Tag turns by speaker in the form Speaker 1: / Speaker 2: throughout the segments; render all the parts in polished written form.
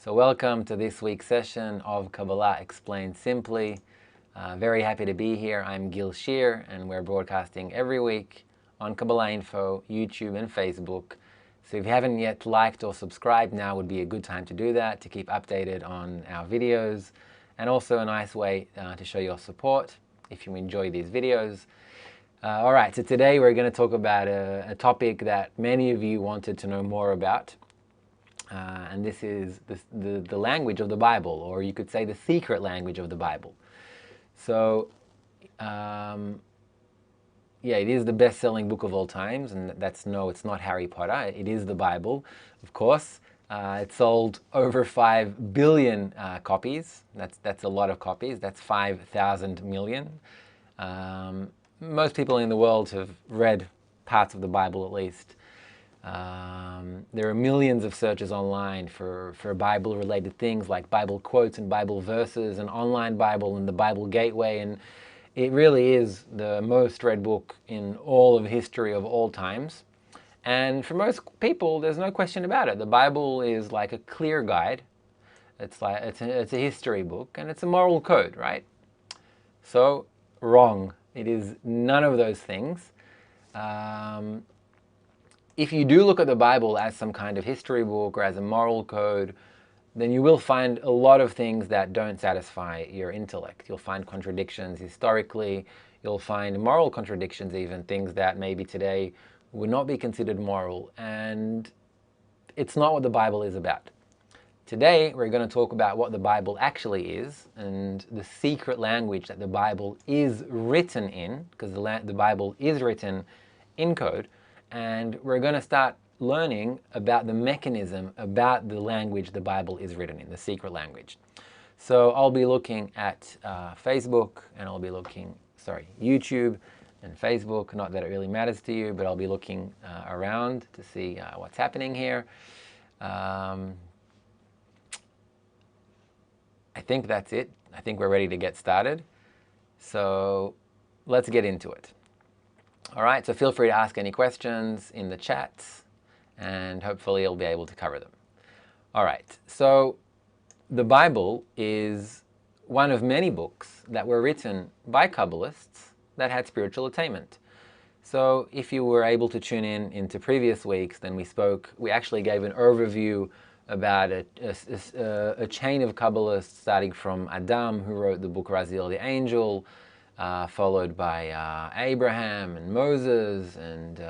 Speaker 1: So welcome to this week's session of Kabbalah Explained Simply. Very happy to be here. I'm Gil Shear, and we're broadcasting every week on Kabbalahinfo, YouTube, and Facebook. So if you haven't yet liked or subscribed, now would be a good time to do that, to keep updated on our videos, and also a nice way to show your support if you enjoy these videos. All right, so today we're going to talk about a topic that many of you wanted to know more about. And this is the language of the Bible, or you could say the secret language of the Bible. So, yeah, it is the best-selling book of all times, and it's not Harry Potter. It is the Bible, of course. It sold over 5 billion copies. That's a lot of copies. That's 5,000 million. Most people in the world have read parts of the Bible at least. There are millions of searches online for Bible-related things like Bible quotes and Bible verses and online Bible and the Bible Gateway, and it really is the most read book in all of history of all times. And for most people, there's no question about it. The Bible is like a clear guide. It's a history book, and it's a moral code, right? So, wrong. It is none of those things. If you do look at the Bible as some kind of history book or as a moral code, then you will find a lot of things that don't satisfy your intellect. You'll find contradictions historically. You'll find moral contradictions even, things that maybe today would not be considered moral. And it's not what the Bible is about. Today, we're going to talk about what the Bible actually is and the secret language that the Bible is written in, because the Bible is written in code. And we're going to start learning about the mechanism, about the language the Bible is written in, the secret language. So I'll be looking at Facebook, and I'll be looking, YouTube and Facebook. Not that it really matters to you, but I'll be looking around to see what's happening here. I think that's it. I think we're ready to get started. So let's get into it. All right, so feel free to ask any questions in the chats, and hopefully you'll be able to cover them. All right, so the Bible is one of many books that were written by Kabbalists that had spiritual attainment. So if you were able to tune in into previous weeks, then we actually gave an overview about a chain of Kabbalists starting from Adam, who wrote the book Raziel the Angel, followed by Abraham and Moses and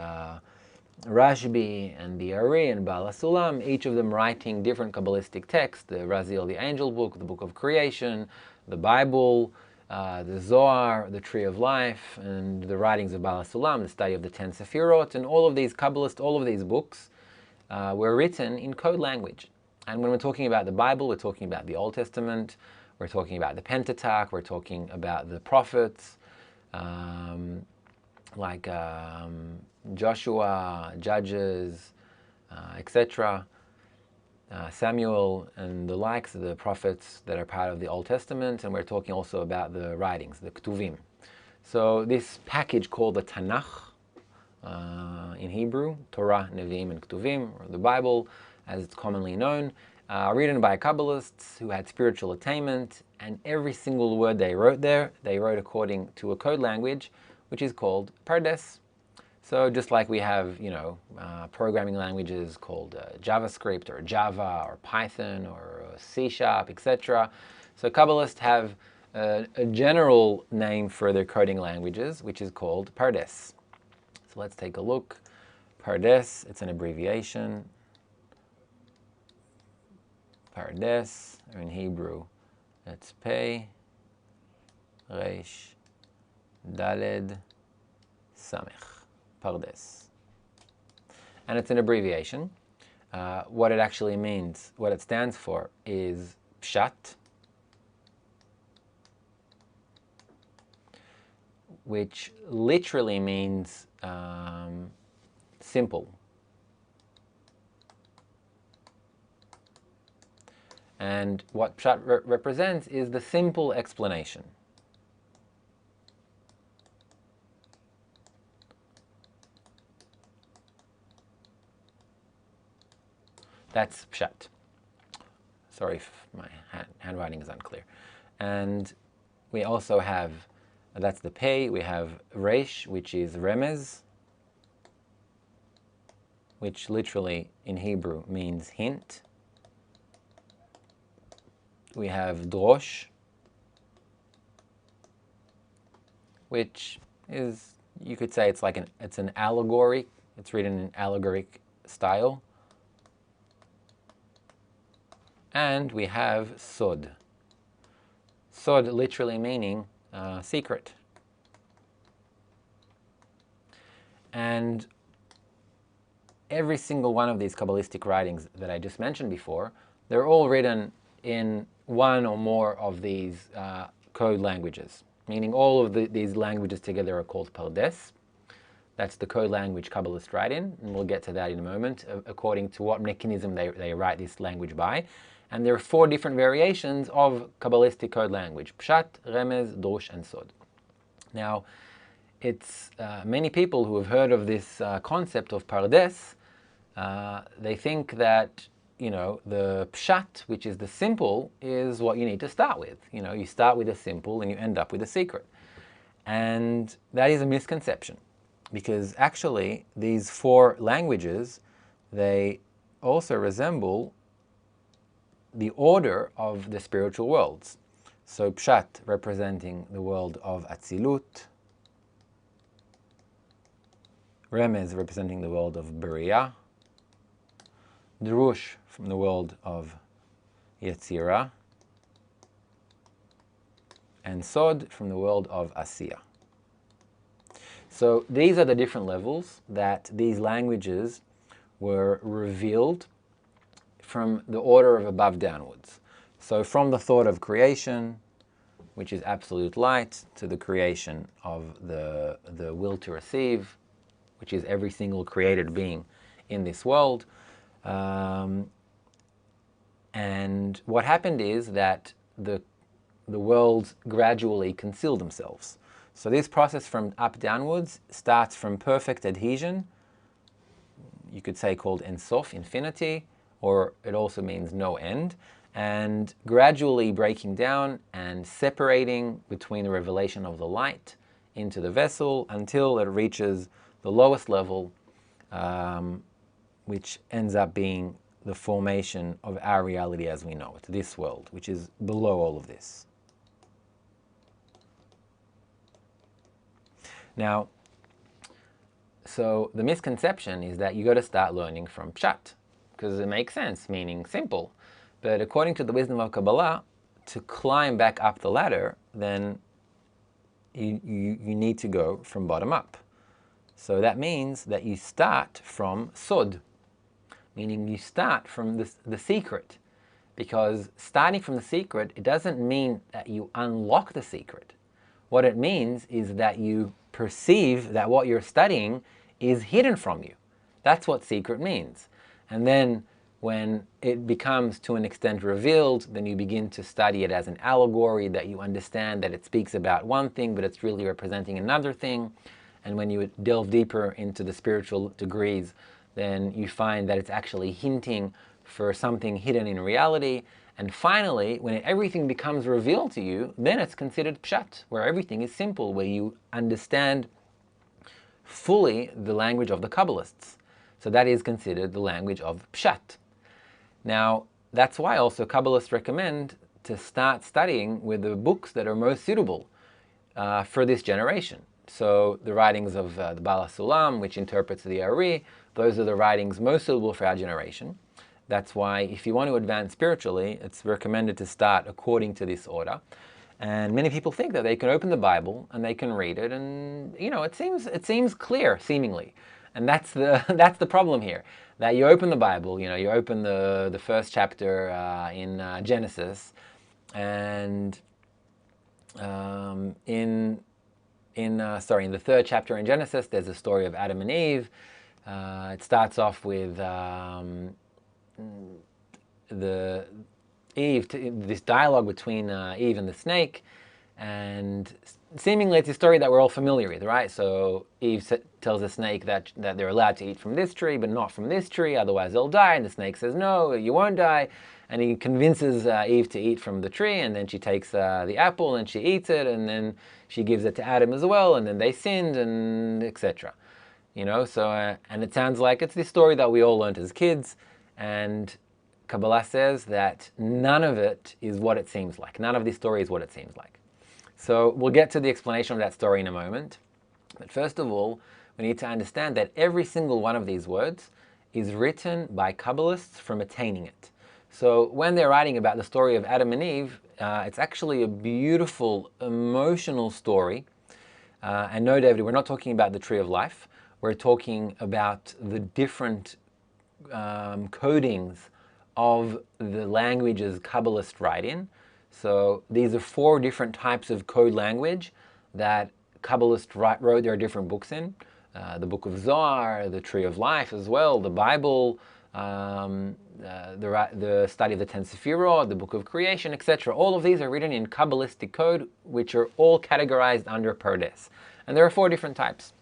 Speaker 1: Rashbi and the Ari and Baal HaSulam, each of them writing different Kabbalistic texts, the Raziel the Angel book, the book of creation, the Bible, the Zohar, the Tree of Life, and the writings of Baal HaSulam, the study of the 10 Sefirot, and all of these Kabbalists, all of these books were written in code language. And when we're talking about the Bible, we're talking about the Old Testament, we're talking about the Pentateuch, we're talking about the prophets, like Joshua, Judges, etc., Samuel, and the likes of the prophets that are part of the Old Testament, and we're talking also about the writings, the Ketuvim. So this package called the Tanakh, in Hebrew, Torah, Nevi'im, and Ketuvim, or the Bible, as it's commonly known, written by Kabbalists who had spiritual attainment, and every single word they wrote there, they wrote according to a code language, which is called Pardes. So just like we have, programming languages called JavaScript or Java or Python or C#, etc. So Kabbalists have a general name for their coding languages, which is called Pardes. So let's take a look. Pardes, it's an abbreviation. Pardes, or in Hebrew, it's Pei, Resh, Daled, Samech. Pardes. And it's an abbreviation. What it actually means, what it stands for, is Pshat, which literally means simple. And what Pshat represents is the simple explanation. That's Pshat. Sorry if my handwriting is unclear. And we also have, that's the pei, we have resh, which is remez, which literally in Hebrew means hint. We have drosh, which is, you could say it's like it's an allegory. It's written in allegoric style. And we have sod. Sod literally meaning secret. And every single one of these Kabbalistic writings that I just mentioned before, they're all written in one or more of these code languages, meaning all of these languages together are called Pardes. That's the code language Kabbalists write in, and we'll get to that in a moment, according to what mechanism they write this language by. And there are 4 different variations of Kabbalistic code language: Pshat, Remez, Drosh, and Sod. Now, it's many people who have heard of this concept of Pardes, they think that, you know, the Pshat, which is the simple, is what you need to start with. You know, you start with a simple and you end up with a secret. And that is a misconception, because actually these 4 languages, they also resemble the order of the spiritual worlds. So Pshat representing the world of Atzilut, Remez representing the world of Beriah, Drosh from the world of Yetzirah, and Sod from the world of Asiya. So these are the different levels that these languages were revealed from the order of above downwards. So from the thought of creation, which is absolute light, to the creation of the will to receive, which is every single created being in this world. And what happened is that the worlds gradually conceal themselves. So this process from up downwards starts from perfect adhesion, you could say called Ein Sof, infinity, or it also means no end, and gradually breaking down and separating between the revelation of the light into the vessel until it reaches the lowest level, which ends up being the formation of our reality as we know it, this world, which is below all of this. Now, so the misconception is that you got to start learning from Pshat, because it makes sense, meaning simple. But according to the wisdom of Kabbalah, to climb back up the ladder, then you need to go from bottom up. So that means that you start from Sod, meaning you start from the secret. Because starting from the secret, it doesn't mean that you unlock the secret. What it means is that you perceive that what you're studying is hidden from you. That's what secret means. And then when it becomes to an extent revealed, then you begin to study it as an allegory, that you understand that it speaks about one thing, but it's really representing another thing. And when you delve deeper into the spiritual degrees, then you find that it's actually hinting for something hidden in reality. And finally, when everything becomes revealed to you, then it's considered Pshat, where everything is simple, where you understand fully the language of the Kabbalists. So that is considered the language of Pshat. Now, that's why also Kabbalists recommend to start studying with the books that are most suitable for this generation. So the writings of the Baal HaSulam, which interprets the Ari, those are the writings most suitable for our generation. That's why if you want to advance spiritually, it's recommended to start according to this order. And many people think that they can open the Bible and they can read it, and you know, it seems clear, seemingly. And that's the problem here. That you open the Bible, you know, you open the first chapter in Genesis, and in the third chapter in Genesis, there's a story of Adam and Eve. It starts off with this dialogue between Eve and the snake, and seemingly it's a story that we're all familiar with, right? So Eve tells the snake that they're allowed to eat from this tree, but not from this tree, otherwise they'll die. And the snake says, no, you won't die. and he convinces Eve to eat from the tree, and then she takes the apple and she eats it, and then she gives it to Adam as well, and then they sinned, and etc. You know, so and it sounds like it's the story that we all learned as kids, and Kabbalah says that none of it is what it seems like. None of this story is what it seems like. So we'll get to the explanation of that story in a moment. But first of all, we need to understand that every single one of these words is written by Kabbalists from attaining it. So when they're writing about the story of Adam and Eve, it's actually a beautiful, emotional story. And no, David, we're not talking about the tree of life. We're talking about the different codings of the languages Kabbalists write in. So these are 4 different types of code language that Kabbalists wrote their different books in. The Book of Zohar, the Tree of Life as well, the Bible, the study of the 10 Sephirot, the Book of Creation, etc. All of these are written in Kabbalistic code, which are all categorized under Pardes. And there are 4 different types,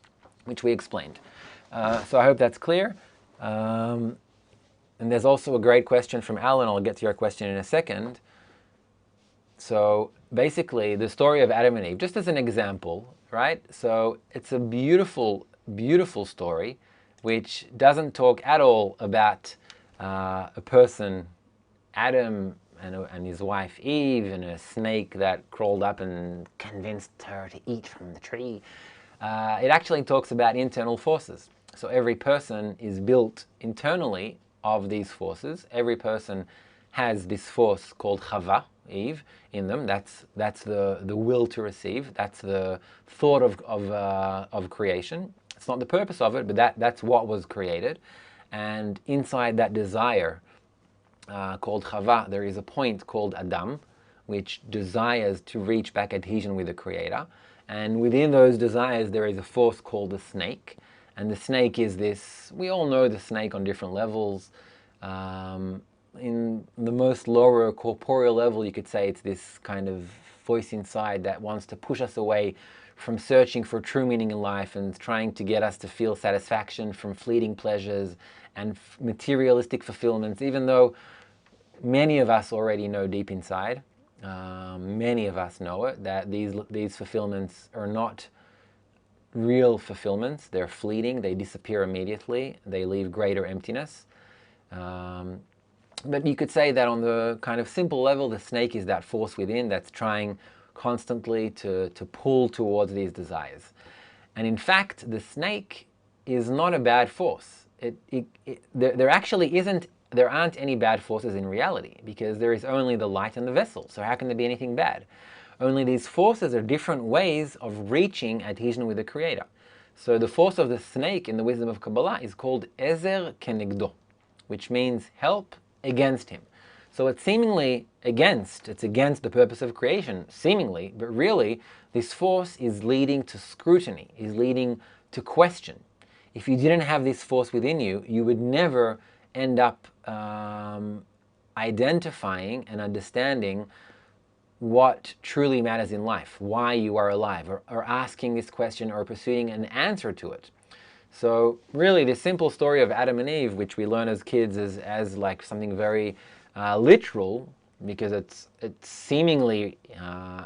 Speaker 1: which we explained. So I hope that's clear. And there's also a great question from Alan. I'll get to your question in a second. So basically, the story of Adam and Eve, just as an example, right? So it's a beautiful, beautiful story, which doesn't talk at all about a person, Adam, and his wife Eve, and a snake that crawled up and convinced her to eat from the tree. It actually talks about internal forces. So every person is built internally of these forces. Every person has this force called Chava, Eve, in them. That's the will to receive. That's the thought of creation. It's not the purpose of it, but that's what was created. And inside that desire called Chava, there is a point called Adam, which desires to reach back adhesion with the Creator. And within those desires, there is a force called the snake. And the snake is this, we all know the snake on different levels. In the most lower corporeal level, you could say it's this kind of voice inside that wants to push us away from searching for true meaning in life and trying to get us to feel satisfaction from fleeting pleasures and materialistic fulfillments, even though many of us already know deep inside, many of us know it, that these fulfillments are not real fulfillments. They're fleeting, they disappear immediately, they leave greater emptiness. But you could say that on the kind of simple level, the snake is that force within that's trying constantly to pull towards these desires. And in fact, the snake is not a bad force. There actually aren't any bad forces in reality, because there is only the light and the vessel. So how can there be anything bad? Only these forces are different ways of reaching adhesion with the Creator. So the force of the snake in the wisdom of Kabbalah is called Ezer Kenegdo, which means help against him. So it's seemingly against the purpose of creation, seemingly, but really this force is leading to scrutiny, is leading to question. If you didn't have this force within you, you would never end up identifying and understanding what truly matters in life, why you are alive, or asking this question or pursuing an answer to it. So really, this simple story of Adam and Eve, which we learn as kids as like something very literal, because it's seemingly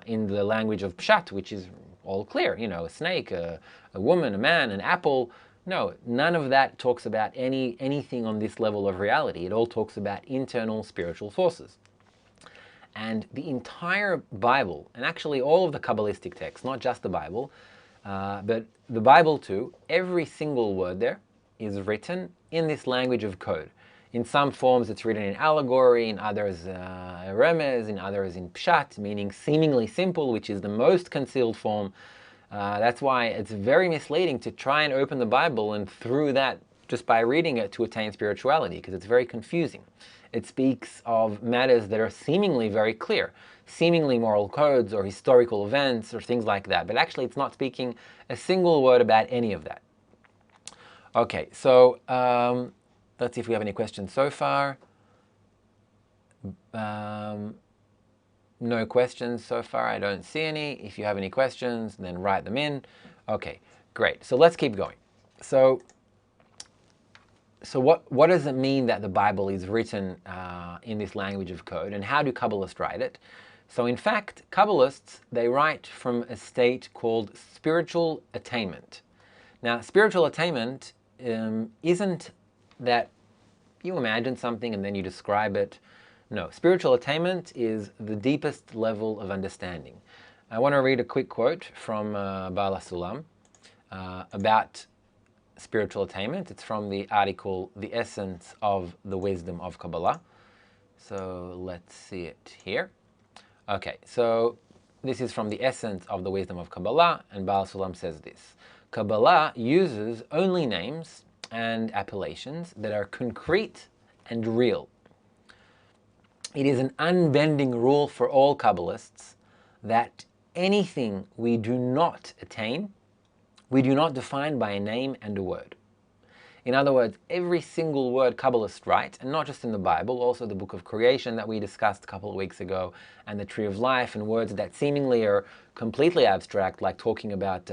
Speaker 1: in the language of Pshat, which is all clear, you know, a snake, a woman, a man, an apple. No, none of that talks about anything on this level of reality. It all talks about internal spiritual forces. And the entire Bible, and actually all of the Kabbalistic texts, not just the Bible, but the Bible too, every single word there is written in this language of code. In some forms it's written in allegory, in others remez, in others in Pshat, meaning seemingly simple, which is the most concealed form. That's why it's very misleading to try and open the Bible and through that, just by reading it, to attain spirituality, because it's very confusing. It speaks of matters that are seemingly very clear, seemingly moral codes or historical events or things like that, but actually it's not speaking a single word about any of that. Okay, so let's see if we have any questions so far. No questions so far, I don't see any. If you have any questions, then write them in. Okay, great, so let's keep going. So So what does it mean that the Bible is written in this language of code, and how do Kabbalists write it? So in fact, Kabbalists, they write from a state called spiritual attainment. Now, spiritual attainment isn't that you imagine something and then you describe it. No, spiritual attainment is the deepest level of understanding. I want to read a quick quote from Baal HaSulam about spiritual attainment. It's from the article, The Essence of the Wisdom of Kabbalah. So let's see it here. Okay, so this is from The Essence of the Wisdom of Kabbalah, and Baal HaSulam says this: Kabbalah uses only names and appellations that are concrete and real. It is an unbending rule for all Kabbalists that anything we do not attain, we do not define by a name and a word. In other words, every single word Kabbalists write, and not just in the Bible, also the book of creation that we discussed a couple of weeks ago, and the tree of life, and words that seemingly are completely abstract, like talking about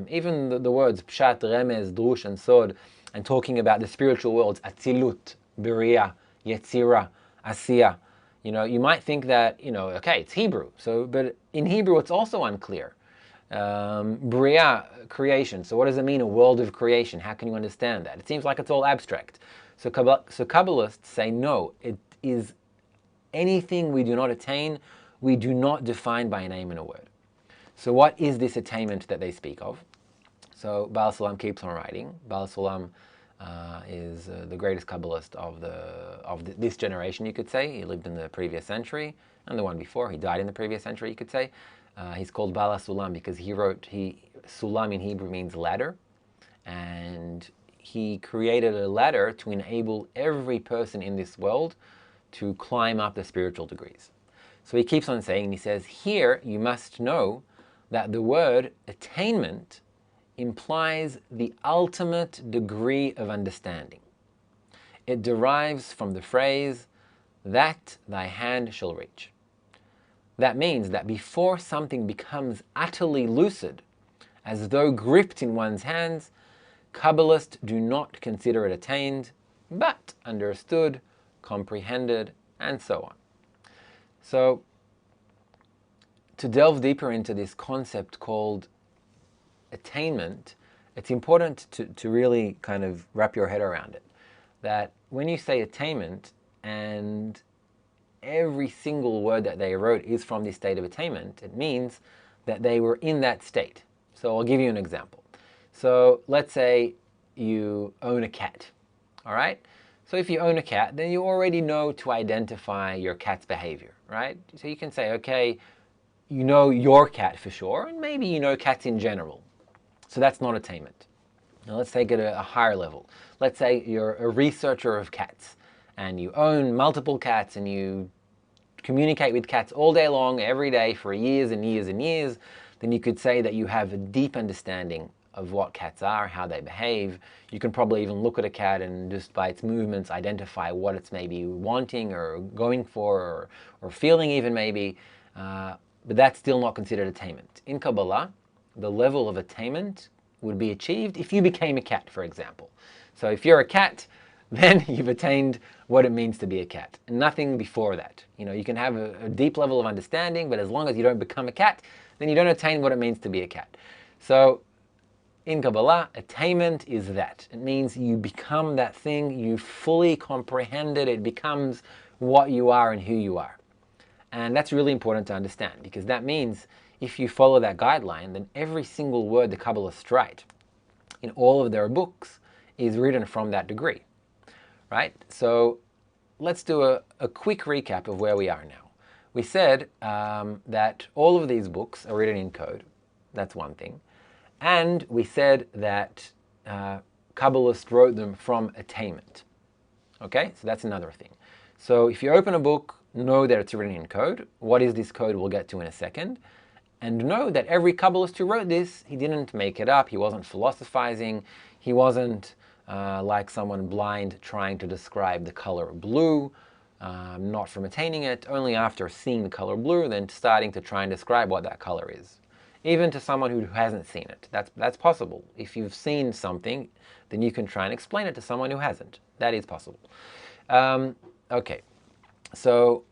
Speaker 1: even the words Pshat, Remez, Drush, and Sod, and talking about the spiritual worlds, Atzilut, Beriah, Yetzirah, Asiya. You know, you might think that, okay, it's Hebrew, but in Hebrew it's also unclear. Bria, creation. So what does it mean, a world of creation? How can you understand that? It seems like it's all abstract. So Kabbalists say no, it is anything we do not attain, we do not define by a name and a word. So what is this attainment that they speak of? So Baal HaSulam keeps on writing. Baal HaSulam is the greatest Kabbalist of this generation, you could say. He lived in the previous century, and the one before. He died in the previous century, you could say. He's called Baal HaSulam because Sulam in Hebrew means ladder, and he created a ladder to enable every person in this world to climb up the spiritual degrees. So he keeps on saying, he says, here you must know that the word attainment implies the ultimate degree of understanding. It derives from the phrase, that thy hand shall reach. That means that before something becomes utterly lucid, as though gripped in one's hands, Kabbalists do not consider it attained, but understood, comprehended, and so on. So, to delve deeper into this concept called attainment, it's important to really kind of wrap your head around it. That when you say attainment, and every single word that they wrote is from this state of attainment, it means that they were in that state. So I'll give you an example. So let's say you own a cat, all right? So if you own a cat, then you already know to identify your cat's behavior, right? So you can say, okay, you know your cat for sure, and maybe you know cats in general. So that's not attainment. Now let's take it a higher level. Let's say you're a researcher of cats, and you own multiple cats, and you communicate with cats all day long, every day, for years and years and years. Then you could say that you have a deep understanding of what cats are, how they behave. You can probably even look at a cat and just by its movements identify what it's maybe wanting or going for or feeling even maybe. But that's still not considered attainment. In Kabbalah, the level of attainment would be achieved if you became a cat, for example. So if you're a cat, then you've attained what it means to be a cat. Nothing before that. You can have a deep level of understanding, but as long as you don't become a cat, then you don't attain what it means to be a cat. So in Kabbalah, attainment is that. It means you become that thing, you fully comprehend it, it becomes what you are and who you are. And that's really important to understand, because that means if you follow that guideline, then every single word the Kabbalists write in all of their books is written from that degree, right? So let's do a quick recap of where we are now. We said that all of these books are written in code. That's one thing. And we said that Kabbalists wrote them from attainment. Okay, so that's another thing. So if you open a book, know that it's written in code. What is this code? We'll get to in a second. And know that every Kabbalist who wrote this, he didn't make it up. He wasn't philosophizing. He wasn't like someone blind trying to describe the color blue, not from attaining it, only after seeing the color blue, then starting to try and describe what that color is. even to someone who hasn't seen it. That's possible. If you've seen something, then you can try and explain it to someone who hasn't. That is possible. Okay, so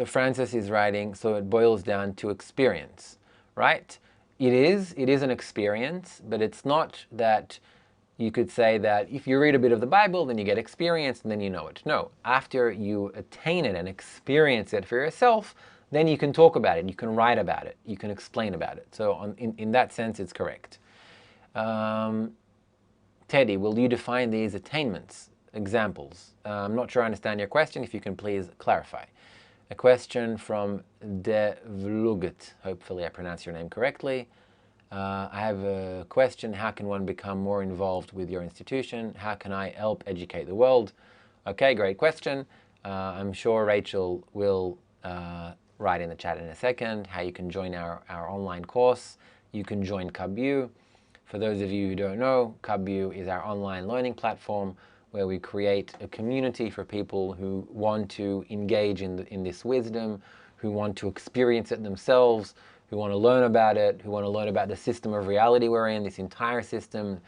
Speaker 1: Francis is writing, so it boils down to experience, right? It is an experience, but it's not that you could say that if you read a bit of the Bible, then you get experience and then you know it. No, after you attain it and experience it for yourself, then you can talk about it, you can write about it, you can explain about it. So in that sense, it's correct. Teddy, will you define these attainments? Examples. I'm not sure I understand your question. If you can please clarify. A question from De Vluget. Hopefully I pronounced your name correctly. I have a question. How can one become more involved with your institution? How can I help educate the world? Okay, great question. I'm sure Rachel will write in the chat in a second how you can join our online course. You can join Kabbu. For those of you who don't know, Kabbu is our online learning platform where we create a community for people who want to engage in this wisdom, who want to experience it themselves, who want to learn about it, who want to learn about the system of reality we're in, this entire system,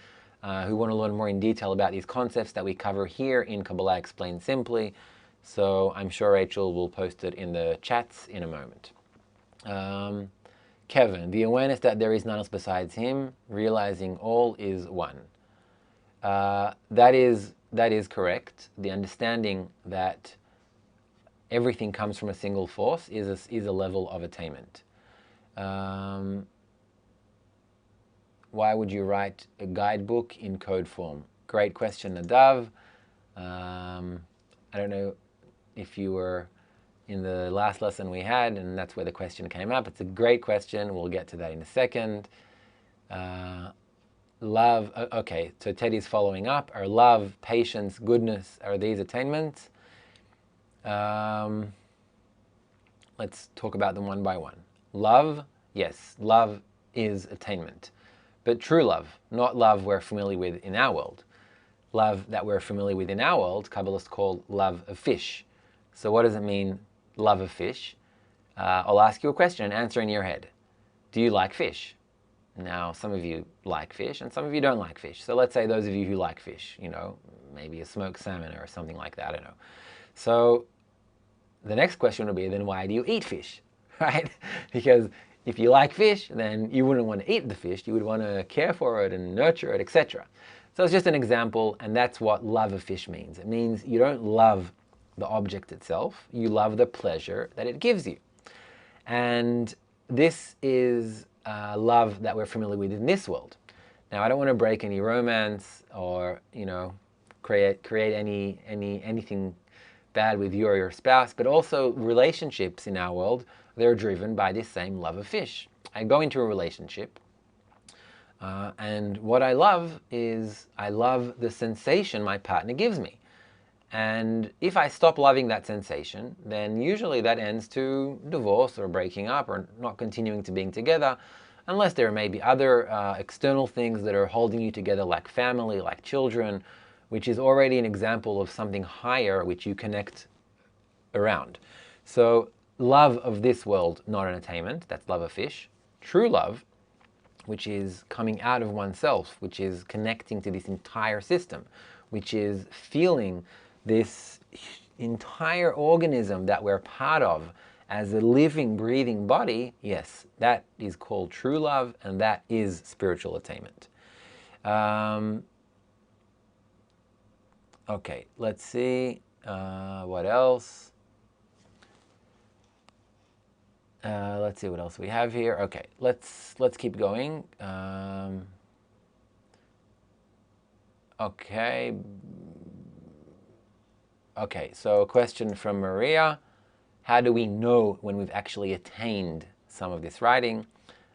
Speaker 1: who want to learn more in detail about these concepts that we cover here in Kabbalah Explained Simply. So I'm sure Rachel will post it in the chats in a moment. Kevin, the awareness that there is none else besides him, realizing all is one. That is correct. The understanding that everything comes from a single force is a level of attainment. Why would you write a guidebook in code form? Great question, Nadav. I don't know if you were in the last lesson we had, and that's where the question came up. It's a great question. We'll get to that in a second. Love, okay, so Teddy's following up. Are love, patience, goodness, are these attainments? Let's talk about them one by one. Love, yes, love is attainment. But true love, not love we're familiar with in our world. Love that we're familiar with in our world, Kabbalists call love of fish. So what does it mean, love of fish? I'll ask you a question and answer in your head. Do you like fish? Now, some of you like fish and some of you don't like fish. So let's say those of you who like fish, you know, maybe a smoked salmon or something like that, I don't know. So the next question will be, then why do you eat fish, right? Because if you like fish, then you wouldn't want to eat the fish. You would want to care for it and nurture it, etc. So it's just an example, and that's what love of fish means. It means you don't love the object itself. You love the pleasure that it gives you. And this is love that we're familiar with in this world. Now, I don't want to break any romance or, you know, create anything bad with you or your spouse, but also relationships in our world, they're driven by this same love of fish. I go into a relationship, and what I love is I love the sensation my partner gives me. And if I stop loving that sensation, then usually that ends to divorce or breaking up or not continuing to being together, unless there may be other external things that are holding you together, like family, like children, which is already an example of something higher which you connect around. So love of this world, not an attainment, that's love of fish. True love, which is coming out of oneself, which is connecting to this entire system, which is feeling this entire organism that we're part of as a living, breathing body, yes, that is called true love, and that is spiritual attainment. Okay, let's see, what else? Let's see what else we have here. Okay, let's keep going. Okay, so a question from Maria. How do we know when we've actually attained some of this writing?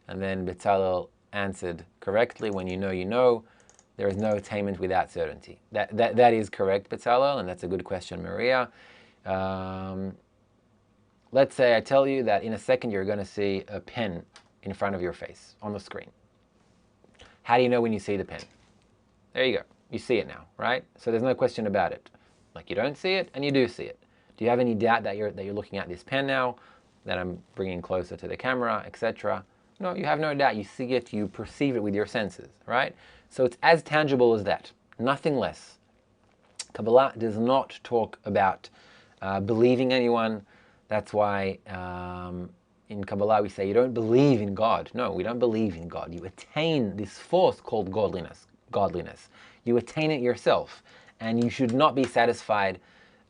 Speaker 1: And then Bezalel answered correctly, when you know, there is no attainment without certainty. That is correct, Bezalel, and that's a good question, Maria. Let's say I tell you that in a second you're going to see a pen in front of your face on the screen. How do you know when you see the pen? There you go. You see it now, right? So there's no question about it. Like, you don't see it and you do see it. Do you have any doubt that you're looking at this pen now? that I'm bringing closer to the camera, etc. No, you have no doubt. You see it, you perceive it with your senses, right? So it's as tangible as that, nothing less. Kabbalah does not talk about believing anyone. That's why in Kabbalah we say you don't believe in God. No, we don't believe in God. You attain this force called godliness. You attain it yourself, and you should not be satisfied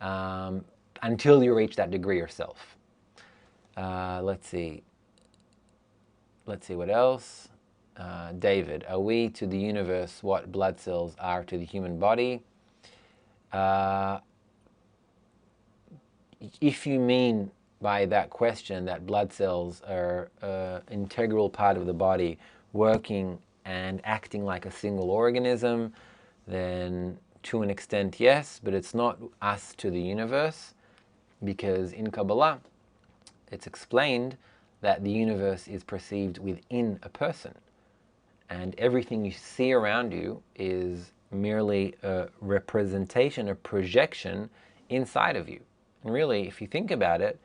Speaker 1: until you reach that degree yourself. Let's see what else. David, are we to the universe what blood cells are to the human body? If you mean by that question that blood cells are an integral part of the body working and acting like a single organism, then to an extent yes, but it's not us to the universe, because in Kabbalah it's explained that the universe is perceived within a person, and everything you see around you is merely a representation, a projection inside of you. And really, if you think about it,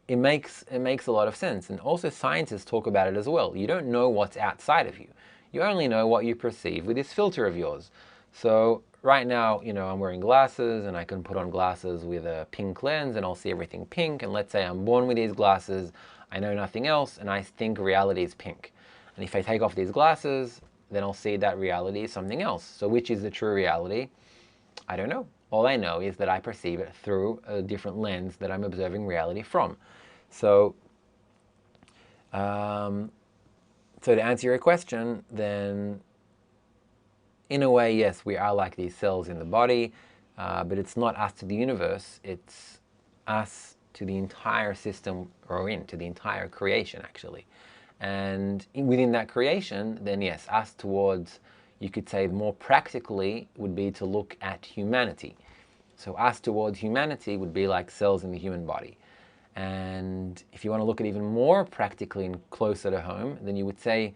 Speaker 1: it makes a lot of sense. And also scientists talk about it as well. You don't know what's outside of you. You only know what you perceive with this filter of yours. So right now, I'm wearing glasses, and I can put on glasses with a pink lens and I'll see everything pink. And let's say I'm born with these glasses, I know nothing else, and I think reality is pink. And if I take off these glasses, then I'll see that reality is something else. So which is the true reality? I don't know. All I know is that I perceive it through a different lens that I'm observing reality from. So, to answer your question, then in a way, yes, we are like these cells in the body, but it's not us to the universe, it's us to the entire system we're in, to the entire creation, actually. And within that creation, then yes, us towards, you could say more practically, would be to look at humanity. So us towards humanity would be like cells in the human body. And if you want to look at even more practically and closer to home, then you would say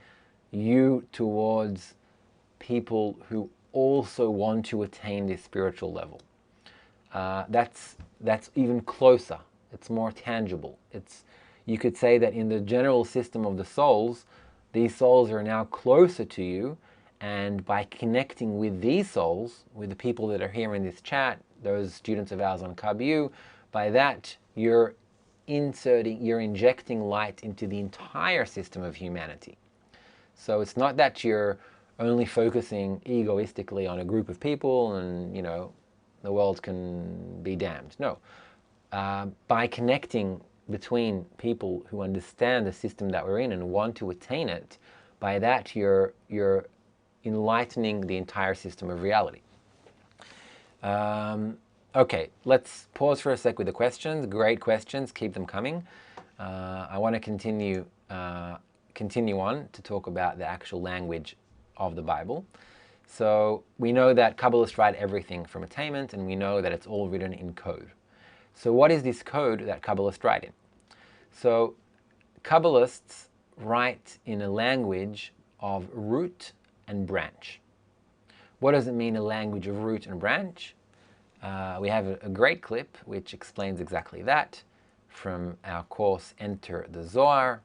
Speaker 1: you towards people who also want to attain this spiritual level. That's even closer. It's more tangible. You could say that in the general system of the souls, these souls are now closer to you, and by connecting with these souls, with the people that are here in this chat, those students of ours on Kabbalah, by that you're injecting light into the entire system of humanity. So it's not that you're only focusing egoistically on a group of people and, the world can be damned. No. By connecting between people who understand the system that we're in and want to attain it, by that you're enlightening the entire system of reality. Okay, let's pause for a sec with the questions. Great questions, keep them coming. I want to continue on to talk about the actual language of the Bible. So we know that Kabbalists write everything from attainment, and we know that it's all written in code. So what is this code that Kabbalists write in? So Kabbalists write in a language of root and branch. What does it mean, a language of root and branch? We have a great clip which explains exactly that from our course Enter the Zohar.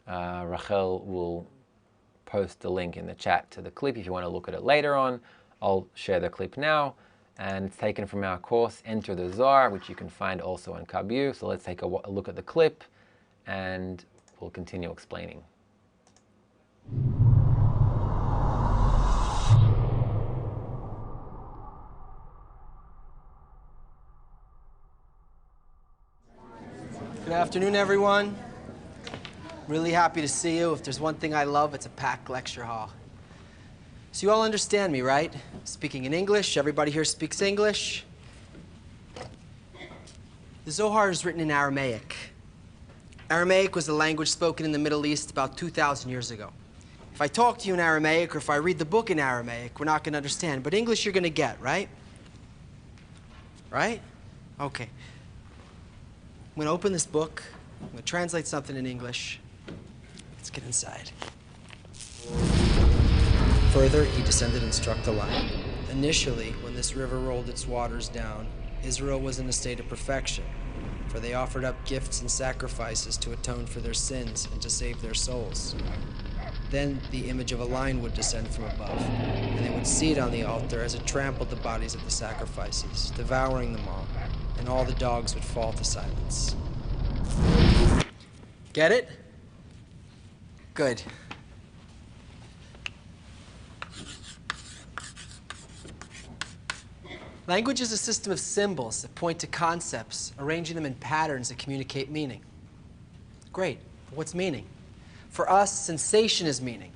Speaker 1: Rachel will post the link in the chat to the clip if you want to look at it later on. I'll share the clip now, and it's taken from our course Enter the Zohar, which you can find also on Kabbalah. So let's take a look at the clip and we'll continue explaining.
Speaker 2: Good afternoon, everyone. Really happy to see you. If there's one thing I love, it's a packed lecture hall. So you all understand me, right? Speaking in English, everybody here speaks English. The Zohar is written in Aramaic. Aramaic was the language spoken in the Middle East about 2,000 years ago. If I talk to you in Aramaic or if I read the book in Aramaic, we're not going to understand. But English you're going to get, right? Right? Okay. I'm going to open this book. I'm going to translate something in English. Let's get inside. Further, he descended and struck the line. Initially, when this river rolled its waters down, Israel was in a state of perfection. for they offered up gifts and sacrifices to atone for their sins and to save their souls. Then the image of a lion would descend from above, and they would see it on the altar as it trampled the bodies of the sacrifices, devouring them all, and all the dogs would fall to silence. Get it? Good. Language is a system of symbols that point to concepts, arranging them in patterns that communicate meaning. Great. What's meaning? For us, sensation is meaning.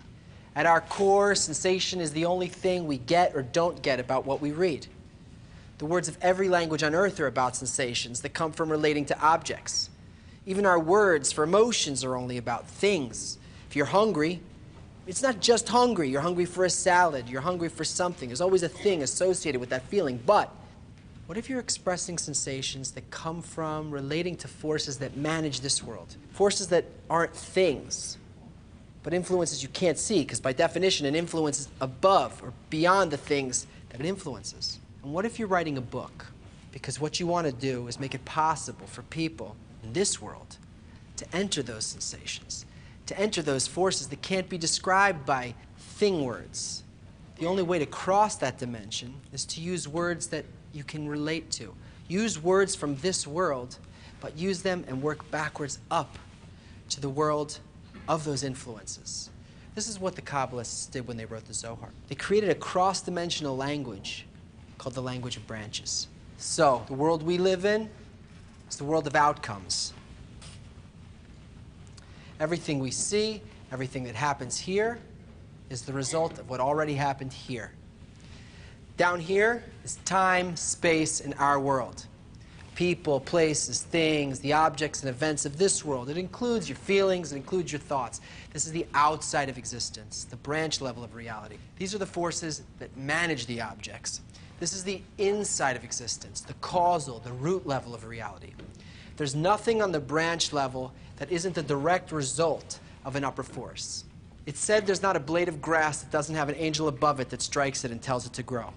Speaker 2: At our core, sensation is the only thing we get or don't get about what we read. The words of every language on earth are about sensations that come from relating to objects. Even our words for emotions are only about things. If you're hungry, it's not just hungry. You're hungry for a salad. You're hungry for something. There's always a thing associated with that feeling. But what if you're expressing sensations that come from relating to forces that manage this world? Forces that aren't things, but influences you can't see, because by definition, an influence is above or beyond the things that it influences. And what if you're writing a book? Because what you want to do is make it possible for people in this world to enter those sensations, to enter those forces that can't be described by thing words. The only way to cross that dimension is to use words that you can relate to. Use words from this world, but use them and work backwards up to the world of those influences. This is what the Kabbalists did when they wrote the Zohar. They created a cross-dimensional language called the language of branches. So, the world we live in is the world of outcomes. Everything we see, everything that happens here, is the result of what already happened here. Down here is time, space, and our world. People, places, things, the objects and events of this world. It includes your feelings, it includes your thoughts. This is the outside of existence, the branch level of reality. These are the forces that manage the objects. This is the inside of existence, the causal, the root level of reality. There's nothing on the branch level that isn't the direct result of an upper force. It's said there's not a blade of grass that doesn't have an angel above it that strikes it and tells it to grow.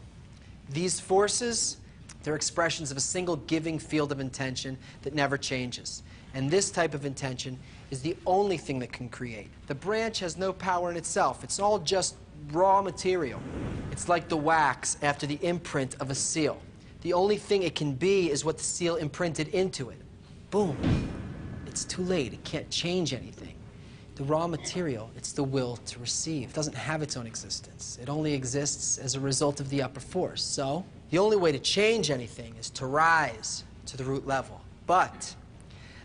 Speaker 2: These forces, they're expressions of a single giving field of intention that never changes. And this type of intention is the only thing that can create. The branch has no power in itself. It's all just raw material. It's like the wax after the imprint of a seal. The only thing it can be is what the seal imprinted into it. Boom. It's too late. It can't change anything. The raw material, it's the will to receive. It doesn't have its own existence. It only exists as a result of the upper force. So, the only way to change anything is to rise to the root level. But,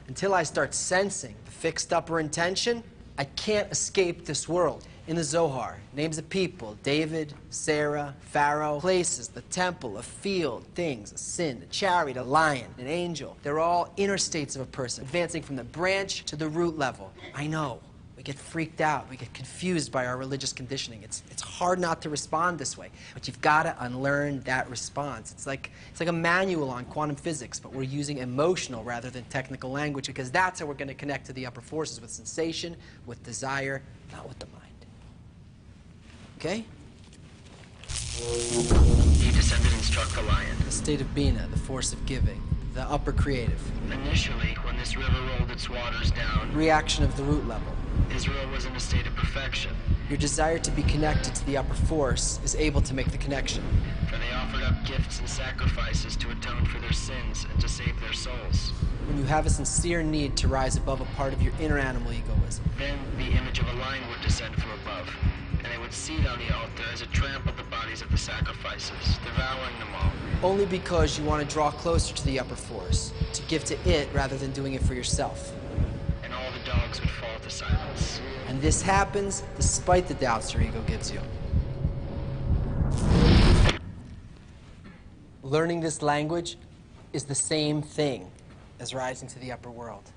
Speaker 2: until I start sensing the fixed upper intention, I can't escape this world. In the Zohar, names of people, David, Sarah, Pharaoh, places, the temple, a field, things, a sin, a chariot, a lion, an angel. They're all inner states of a person, advancing from the branch to the root level. I know. We get freaked out. We get confused by our religious conditioning. It's hard not to respond this way, but you've got to unlearn that response. It's like a manual on quantum physics, but we're using emotional rather than technical language, because that's how we're going to connect to the upper forces, with sensation, with desire, not with the mind. Okay?
Speaker 3: He descended and struck the lion.
Speaker 2: The state of Bina, the force of giving, the upper creative.
Speaker 3: Initially, when this river rolled its waters down,
Speaker 2: Reaction of the root level.
Speaker 3: Israel was in a state of perfection.
Speaker 2: Your desire to be connected to the upper force is able to make the connection.
Speaker 3: For they offered up gifts and sacrifices to atone for their sins and to save their souls.
Speaker 2: When you have a sincere need to rise above a part of your inner animal egoism.
Speaker 3: Then the image of a lion would descend from above, and they would see it on the altar as it trampled the bodies of the sacrifices, devouring them all.
Speaker 2: Only because you want to draw closer to the upper force, to give to it rather than doing it for yourself.
Speaker 3: And all the dogs would fall to silence.
Speaker 2: And this happens despite the doubts your ego gives you. Learning this language is the same thing as rising to the upper world.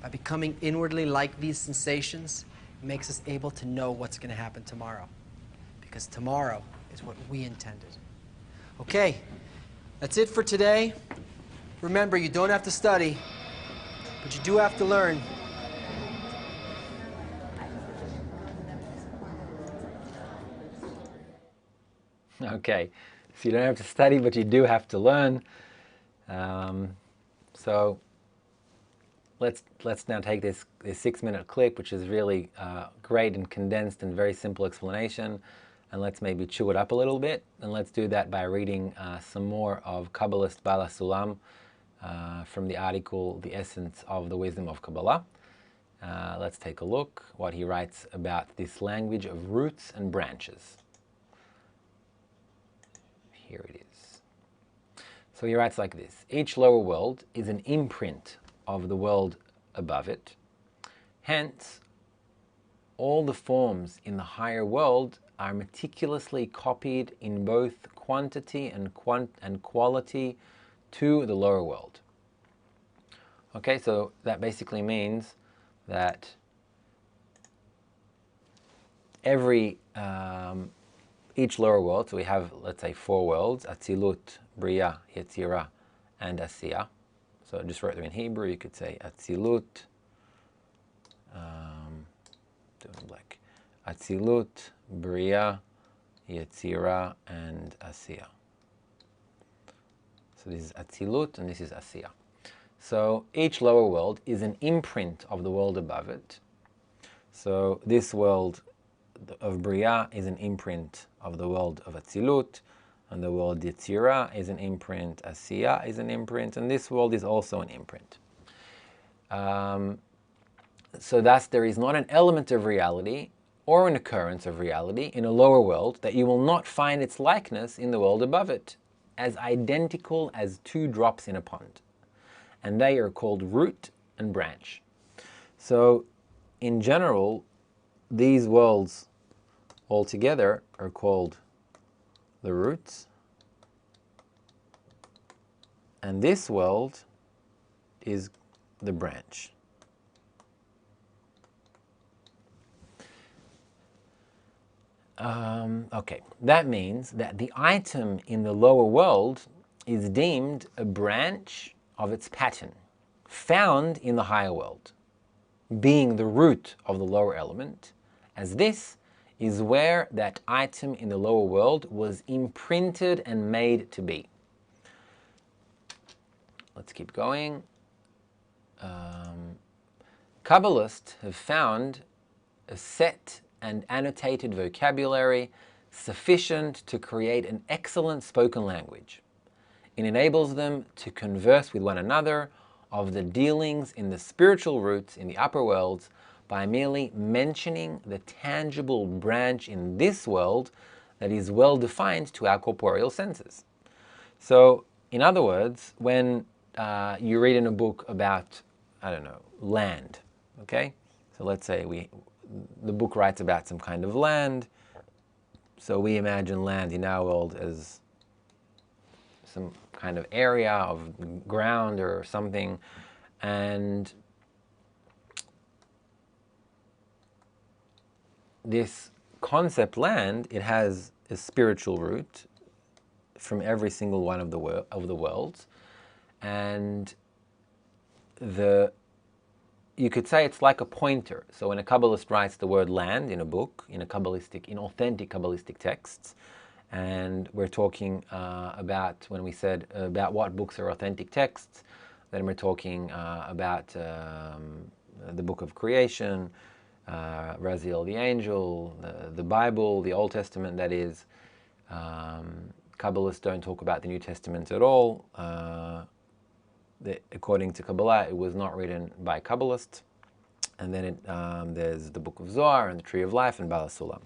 Speaker 2: By becoming inwardly like these sensations, it makes us able to know what's going to happen tomorrow. Because tomorrow is what we intended. Okay, that's it for today. Remember, you don't have to study, but you do have to learn.
Speaker 1: Okay, so you don't have to study, but you do have to learn. So let's now take this 6-minute clip, which is really great and condensed and very simple explanation, and let's maybe chew it up a little bit. And let's do that by reading some more of Kabbalist Bala Sulam from the article "The Essence of the Wisdom of Kabbalah." Let's take a look what he writes about this language of roots and branches. Here it is. So he writes like this: each lower world is an imprint of the world above it. Hence, all the forms in the higher world are meticulously copied in both quantity and quality to the lower world. Okay, so that basically means that each lower world, so we have, let's say, 4 worlds: Atzilut, Bria, Yetzirah, and Asiya. So I just wrote them in Hebrew. You could say Atzilut, doing black, Atzilut, Bria, Yetzirah, and Asiya. So this is Atzilut and this is Asiya. So each lower world is an imprint of the world above it. So this world of Bria is an imprint of the world of Atzilut, and the world Yetzirah is an imprint, Asiya is an imprint, and this world is also an imprint. So thus there is not an element of reality or an occurrence of reality in a lower world that you will not find its likeness in the world above it, as identical as 2 drops in a pond. And they are called root and branch. So in general, these worlds altogether are called the roots, and this world is the branch. Okay, that means that the item in the lower world is deemed a branch of its pattern, found in the higher world, being the root of the lower element, as this is where that item in the lower world was imprinted and made to be. Let's keep going. Kabbalists have found a set and annotated vocabulary sufficient to create an excellent spoken language. It enables them to converse with one another of the dealings in the spiritual roots in the upper worlds by merely mentioning the tangible branch in this world that is well defined to our corporeal senses. So, in other words, when you read in a book about, I don't know, land, okay? So let's say the book writes about some kind of land, so we imagine land in our world as some kind of area of ground or something, and this concept land, it has a spiritual root from every single one of the worlds, and you could say it's like a pointer. So when a Kabbalist writes the word land in a book, in authentic Kabbalistic texts, and we're talking about, when we said about what books are authentic texts, then we're talking about the book of creation, Raziel the angel, the Bible, the Old Testament, that is. Kabbalists don't talk about the New Testament at all. According to Kabbalah, it was not written by Kabbalists. And then there's the Book of Zohar and the Tree of Life and Bala Sulam.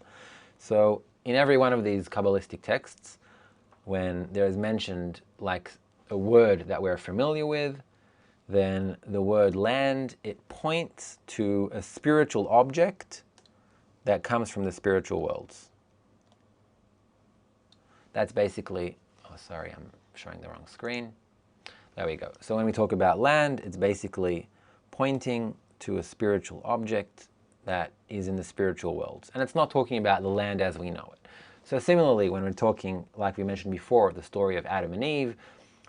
Speaker 1: So in every one of these Kabbalistic texts, when there is mentioned like a word that we're familiar with, then the word land, it points to a spiritual object that comes from the spiritual worlds. That's basically, oh sorry, I'm showing the wrong screen. There we go. So when we talk about land, it's basically pointing to a spiritual object that is in the spiritual worlds. And it's not talking about the land as we know it. So similarly, when we're talking, like we mentioned before, the story of Adam and Eve,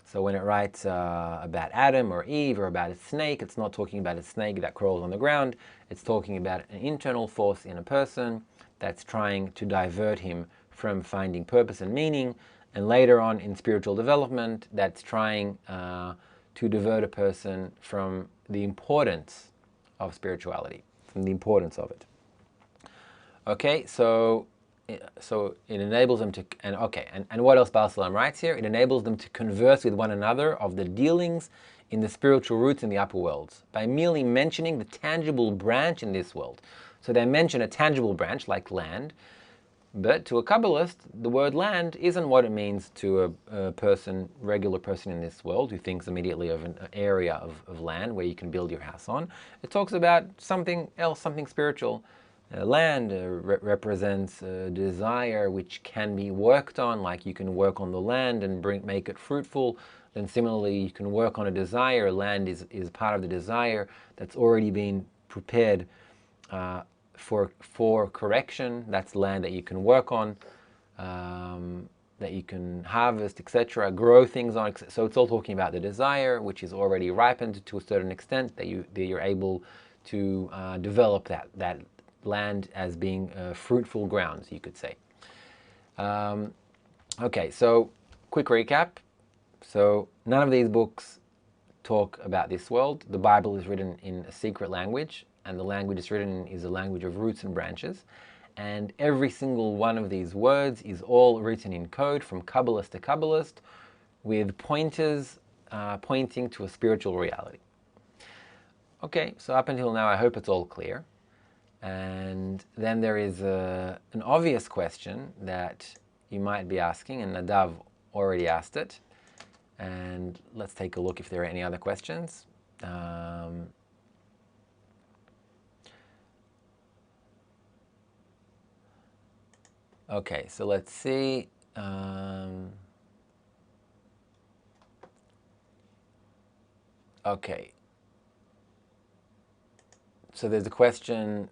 Speaker 1: so when it writes about Adam or Eve or about a snake, it's not talking about a snake that crawls on the ground. It's talking about an internal force in a person that's trying to divert him from finding purpose and meaning. And later on in spiritual development, that's trying to divert a person from the importance of spirituality, from the importance of it. Okay, so it enables them to, and what else Baal Salam writes here? It enables them to converse with one another of the dealings in the spiritual roots in the upper worlds by merely mentioning the tangible branch in this world. So they mention a tangible branch like land, but to a Kabbalist, the word land isn't what it means to a person, regular person in this world who thinks immediately of an area of land where you can build your house on. It talks about something else, something spiritual. Land represents a desire which can be worked on, like you can work on the land and make it fruitful. Then similarly, you can work on a desire. Land is part of the desire that's already been prepared for correction. That's land that you can work on, that you can harvest, etc., grow things on. So it's all talking about the desire, which is already ripened to a certain extent, that you're able to develop that land as being fruitful grounds, you could say. Okay, so quick recap. So none of these books talk about this world. The Bible is written in a secret language, and the language it's written in is a language of roots and branches. And every single one of these words is all written in code from Kabbalist to Kabbalist with pointers pointing to a spiritual reality. Okay, so up until now I hope it's all clear. And then there is an obvious question that you might be asking, and Nadav already asked it. And let's take a look if there are any other questions. Okay, so let's see. Okay. So there's a question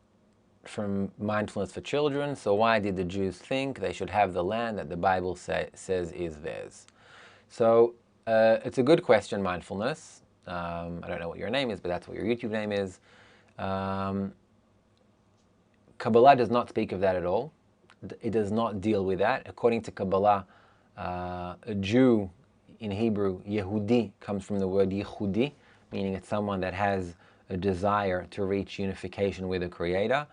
Speaker 1: from Mindfulness for Children. So why did the Jews think they should have the land that the Bible says is theirs? So it's a good question, Mindfulness. I don't know what your name is, but that's what your YouTube name is. Kabbalah does not speak of that at all. It does not deal with that. According to Kabbalah, a Jew in Hebrew, Yehudi, comes from the word Yehudi, meaning it's someone that has a desire to reach unification with the Creator.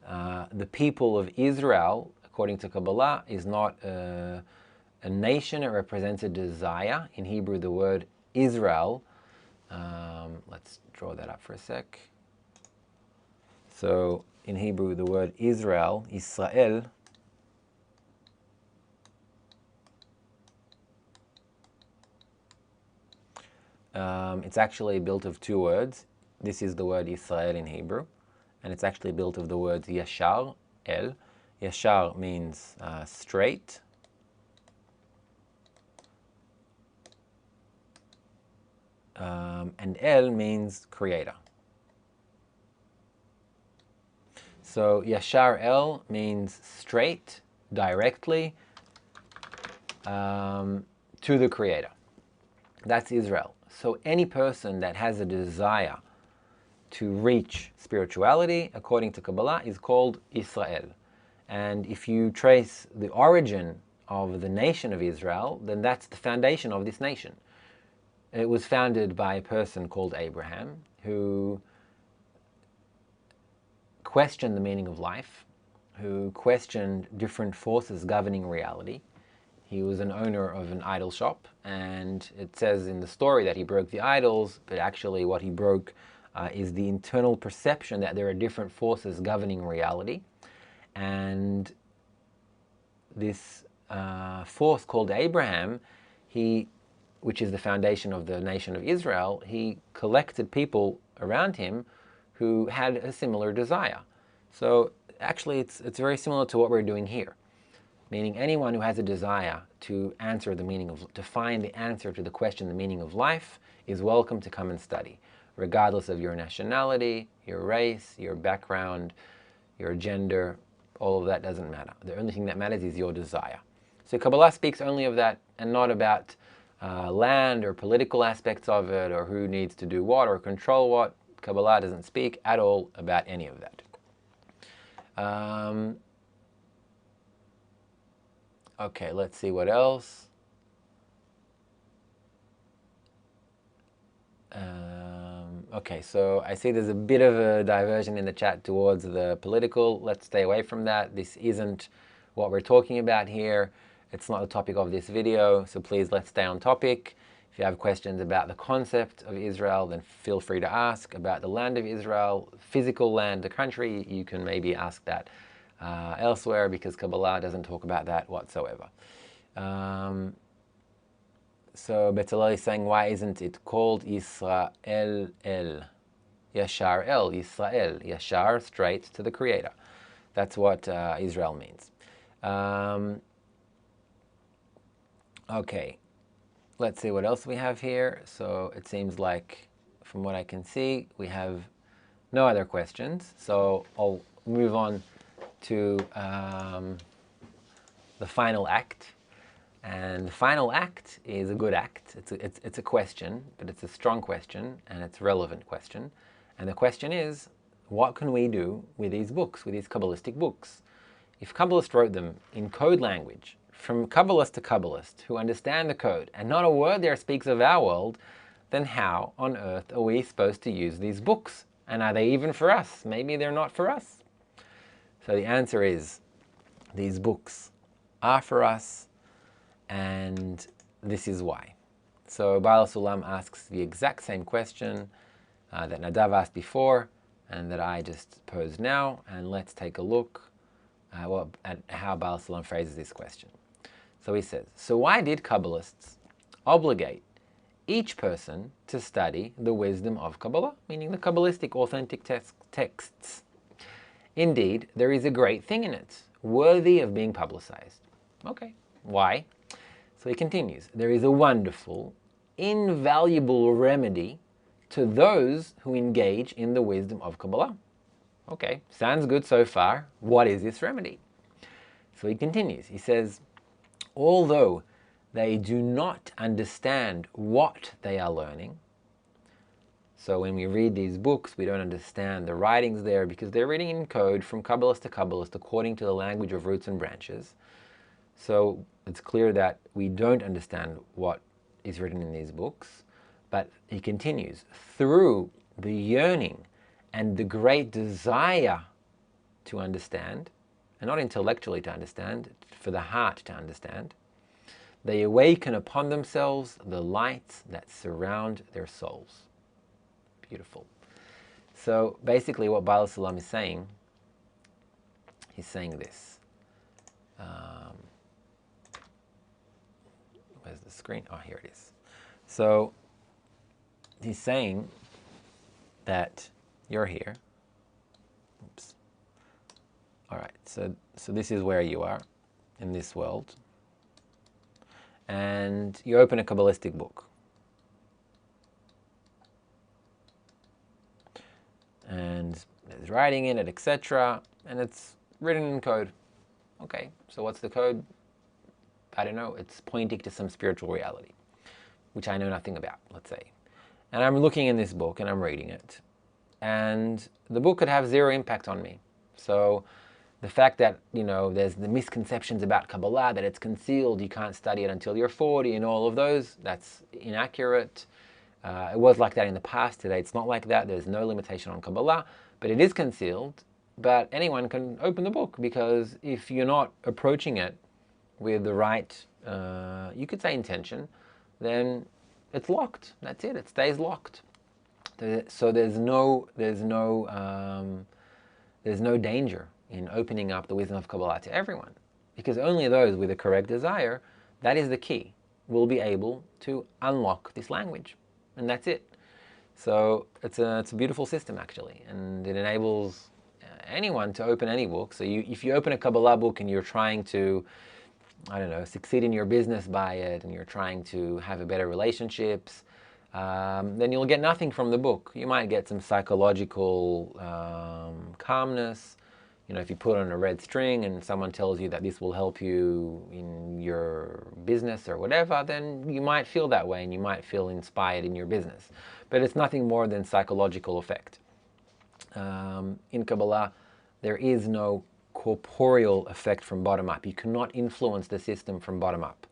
Speaker 1: The people of Israel, according to Kabbalah, is not a nation. It represents a desire. In Hebrew, the word Israel, let's draw that up for a sec. So in Hebrew, the word Israel, Israel, it's actually built of two words. This is the word Israel in Hebrew, and it's actually built of the words Yashar, El. Yashar means straight. And El means creator. So Yashar El means straight, directly, to the Creator. That's Israel. So any person that has a desire to reach spirituality, according to Kabbalah, is called Israel. And if you trace the origin of the nation of Israel, then that's the foundation of this nation. It was founded by a person called Abraham, who questioned the meaning of life, who questioned different forces governing reality. He was an owner of an idol shop, and it says in the story that he broke the idols, but actually what he broke is the internal perception that there are different forces governing reality. And this force called Abraham, which is the foundation of the nation of Israel, he collected people around him who had a similar desire. So actually it's very similar to what we're doing here. Meaning anyone who has a desire to find the answer to the question, the meaning of life, is welcome to come and study, regardless of your nationality, your race, your background, your gender. All of that doesn't matter. The only thing that matters is your desire. So Kabbalah speaks only of that, and not about land or political aspects of it, or who needs to do what or control what. Kabbalah doesn't speak at all about any of that. Okay, let's see what else. Okay, so I see there's a bit of a diversion in the chat towards the political. Let's stay away from that. This isn't what we're talking about here. It's not the topic of this video, so please let's stay on topic. If you have questions about the concept of Israel, then feel free to ask. About the land of Israel, physical land, the country, you can maybe ask that elsewhere, because Kabbalah doesn't talk about that whatsoever. So Bezalel is saying, why isn't it called Israel El? Yashar El, Israel. Yashar, straight to the Creator. That's what Israel means. Okay, let's see what else we have here. So it seems like, from what I can see, we have no other questions. So I'll move on to the final act. And the final act is a good act. It's a question, but it's a strong question, and it's a relevant question. And the question is, what can we do with these books, with these Kabbalistic books? If Kabbalists wrote them in code language, from Kabbalist to Kabbalist, who understand the code, and not a word there speaks of our world, then how on earth are we supposed to use these books? And are they even for us? Maybe they're not for us. So the answer is, these books are for us, and this is why. So Baal Sulam asks the exact same question that Nadav asked before, and that I just posed now, and let's take a look at how Baal Sulam phrases this question. So he says, so why did Kabbalists obligate each person to study the wisdom of Kabbalah, meaning the Kabbalistic authentic texts? Indeed, there is a great thing in it, worthy of being publicized. Okay, why? So he continues, there is a wonderful, invaluable remedy to those who engage in the wisdom of Kabbalah. Okay, sounds good so far. What is this remedy? So he continues, he says, although they do not understand what they are learning, so when we read these books, we don't understand the writings there because they're reading in code from Kabbalist to Kabbalist according to the language of roots and branches. So it's clear that we don't understand what is written in these books. But he continues, through the yearning and the great desire to understand, and not intellectually to understand, for the heart to understand, they awaken upon themselves the lights that surround their souls. Beautiful. So basically what Baal Sulam is saying, he's saying this. Where's the screen? Oh, here it is. So he's saying that you're here. Oops. All right, so this is where you are in this world. And you open a Kabbalistic book. And there's writing in it, etc. And it's written in code. Okay, so what's the code? I don't know. It's pointing to some spiritual reality, which I know nothing about, let's say. And I'm looking in this book and I'm reading it. And the book could have zero impact on me. So the fact that, there's the misconceptions about Kabbalah, that it's concealed, you can't study it until you're 40 and all of those, that's inaccurate. It was like that in the past. Today it's not like that. There's no limitation on Kabbalah, but it is concealed. But anyone can open the book, because if you're not approaching it with the right, you could say intention, then it's locked. That's it. It stays locked. So there's no danger in opening up the wisdom of Kabbalah to everyone, because only those with the correct desire, that is the key, will be able to unlock this language, and that's it. So it's a beautiful system actually, and it enables anyone to open any book. So if you open a Kabbalah book and you're trying to, succeed in your business by it, and you're trying to have a better relationships, then you'll get nothing from the book. You might get some psychological calmness. If you put on a red string and someone tells you that this will help you in your business or whatever, then you might feel that way and you might feel inspired in your business. But it's nothing more than psychological effect. In Kabbalah, there is no corporeal effect from bottom up. You cannot influence the system from bottom up,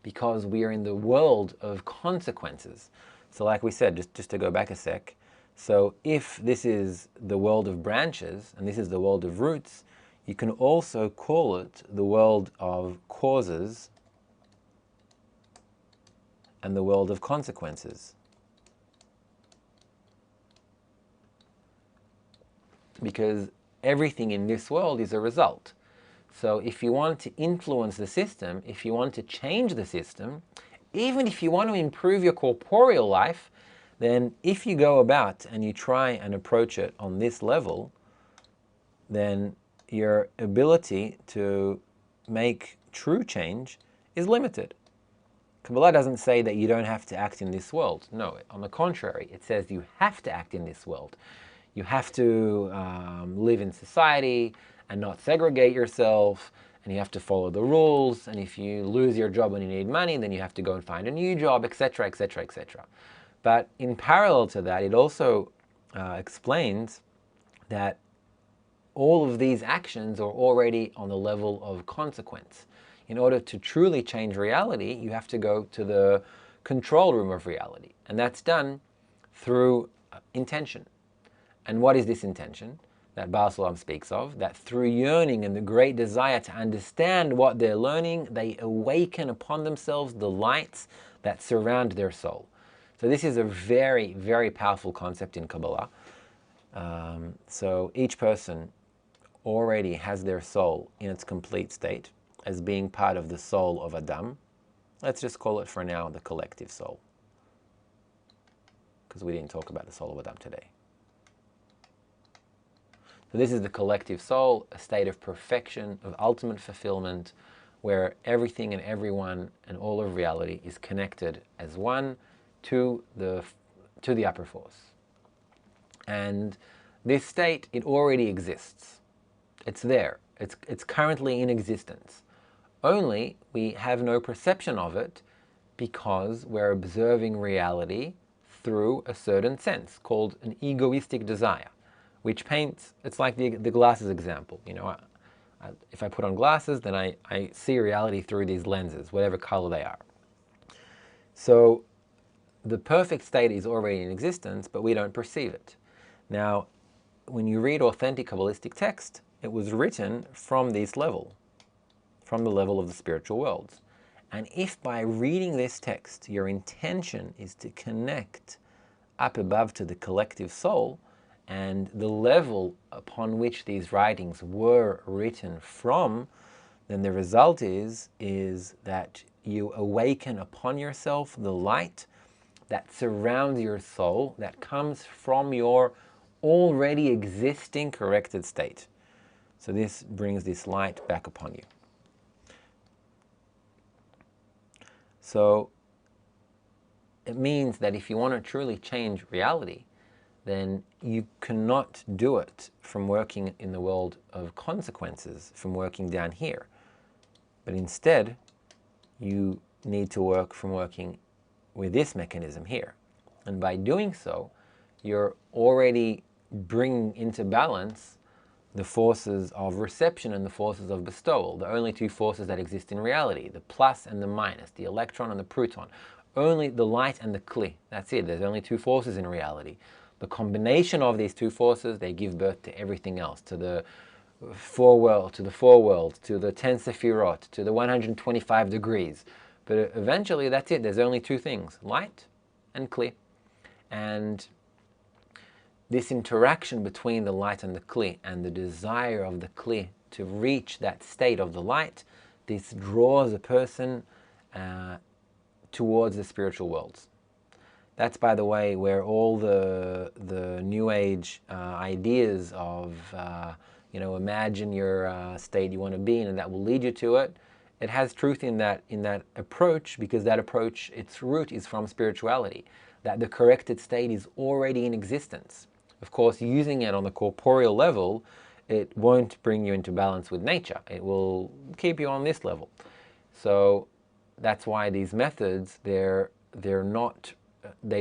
Speaker 1: because we are in the world of consequences. So like we said, just to go back a sec, so if this is the world of branches and this is the world of roots, you can also call it the world of causes and the world of consequences. Because everything in this world is a result. So if you want to influence the system, if you want to change the system, even if you want to improve your corporeal life, then if you go about and you try and approach it on this level, then your ability to make true change is limited. Kabbalah doesn't say that you don't have to act in this world. No, on the contrary, it says you have to act in this world. You have to live in society and not segregate yourself, and you have to follow the rules, and if you lose your job when you need money, then you have to go and find a new job, etc., etc., etc. But in parallel to that, it also explains that all of these actions are already on the level of consequence. In order to truly change reality, you have to go to the control room of reality, and that's done through intention. And what is this intention that Baal Salam speaks of? That through yearning and the great desire to understand what they're learning, they awaken upon themselves the lights that surround their soul. So this is a very, very powerful concept in Kabbalah. So each person already has their soul in its complete state as being part of the soul of Adam. Let's just call it for now the collective soul, because we didn't talk about the soul of Adam today. So this is the collective soul, a state of perfection, of ultimate fulfillment, where everything and everyone and all of reality is connected as one to the upper force. And this state, it already exists. It's there. It's currently in existence. Only we have no perception of it because we're observing reality through a certain sense called an egoistic desire, which paints, it's like the glasses example. You know, if I put on glasses, then I see reality through these lenses, whatever color they are. So the perfect state is already in existence, but we don't perceive it. Now, when you read authentic Kabbalistic text, it was written from this level, from the level of the spiritual worlds. And if by reading this text, your intention is to connect up above to the collective soul, and the level upon which these writings were written from, then the result is that you awaken upon yourself the light that surrounds your soul, that comes from your already existing corrected state. So this brings this light back upon you. So it means that if you want to truly change reality, then you cannot do it from working in the world of consequences, from working down here. But instead, you need to work from working with this mechanism here. And by doing so, you're already bringing into balance the forces of reception and the forces of bestowal, the only two forces that exist in reality, the plus and the minus, the electron and the proton. Only the light and the kli, that's it. There's only two forces in reality. The combination of these two forces, they give birth to everything else, to the four worlds, to the 10 sephirot, to the 125 degrees. But eventually, that's it. There's only two things, light and kli. And this interaction between the light and the kli, and the desire of the kli to reach that state of the light, this draws a person towards the spiritual worlds. That's, by the way, where all the New Age ideas of, imagine your state you want to be in, and that will lead you to it. It has truth in that approach, because that approach, its root is from spirituality, that the corrected state is already in existence. Of course, using it on the corporeal level, it won't bring you into balance with nature. It will keep you on this level. So that's why these methods, they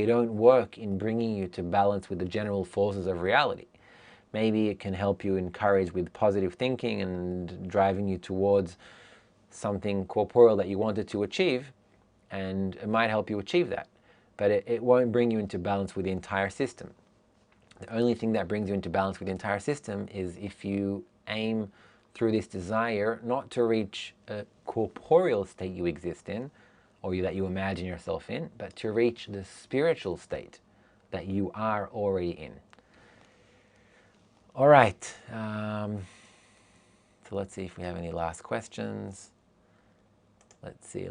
Speaker 1: don't work in bringing you to balance with the general forces of reality. Maybe it can help you encourage with positive thinking and driving you towards something corporeal that you wanted to achieve, and it might help you achieve that. but it won't bring you into balance with the entire system. The only thing that brings you into balance with the entire system is if you aim through this desire not to reach a corporeal state you exist in, or that you imagine yourself in, but to reach the spiritual state that you are already in. All right, so let's see if we have any last questions. Let's see.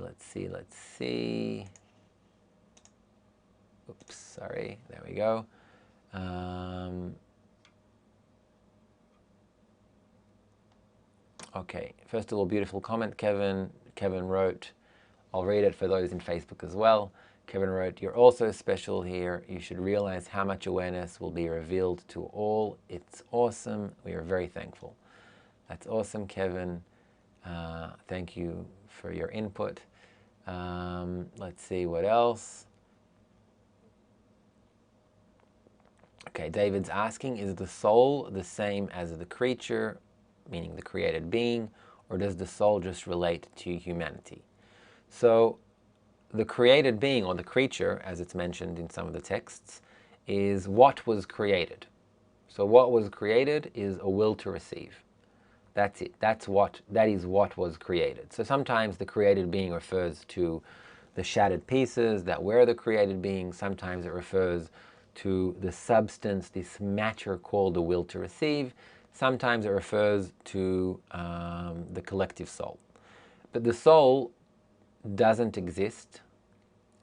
Speaker 1: Oops, sorry, there we go. Okay, first of all, beautiful comment, Kevin. Kevin wrote, I'll read it for those in Facebook as well. Kevin wrote, "You're also special here. You should realize how much awareness will be revealed to all. It's awesome. We are very thankful." That's awesome, Kevin. Thank you for your input. Let's see what else. Okay, David's asking, is the soul the same as the creature, meaning the created being, or does the soul just relate to humanity? So the created being, or the creature, as it's mentioned in some of the texts, is what was created. So what was created is a will to receive. That's it. That is what was created. So sometimes the created being refers to the shattered pieces that were the created being. Sometimes it refers to the substance, this matter called the will to receive. Sometimes it refers to the collective soul. But the soul doesn't exist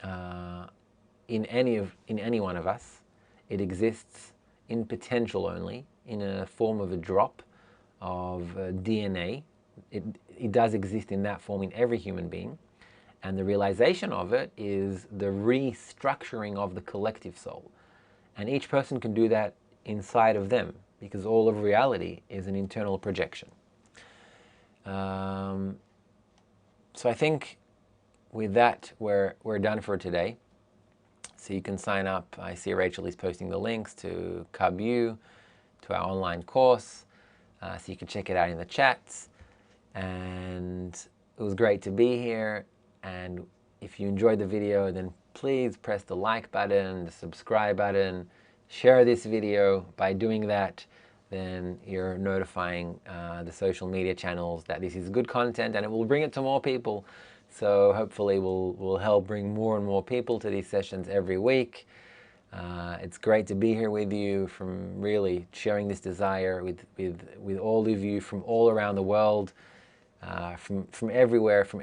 Speaker 1: in any one of us. It exists in potential only, in a form of a drop of DNA. It does exist in that form in every human being. And the realization of it is the restructuring of the collective soul. And each person can do that inside of them, because all of reality is an internal projection. So I think with that, we're done for today. So you can sign up. I see Rachel is posting the links to Kabbalistic, to our online course. So you can check it out in the chats. And it was great to be here. And if you enjoyed the video, then please press the like button, the subscribe button, share this video. By doing that, then you're notifying the social media channels that this is good content, and it will bring it to more people. So hopefully we'll help bring more and more people to these sessions every week. It's great to be here with you, from really sharing this desire with all of you from all around the world, from everywhere, from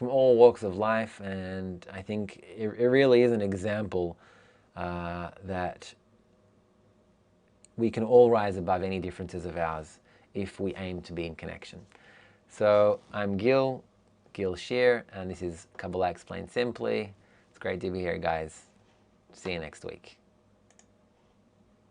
Speaker 1: all walks of life. And I think it really is an example that we can all rise above any differences of ours if we aim to be in connection. So I'm Gil Shear, and this is Kabbalah Explained Simply. It's great to be here, guys. See you next week.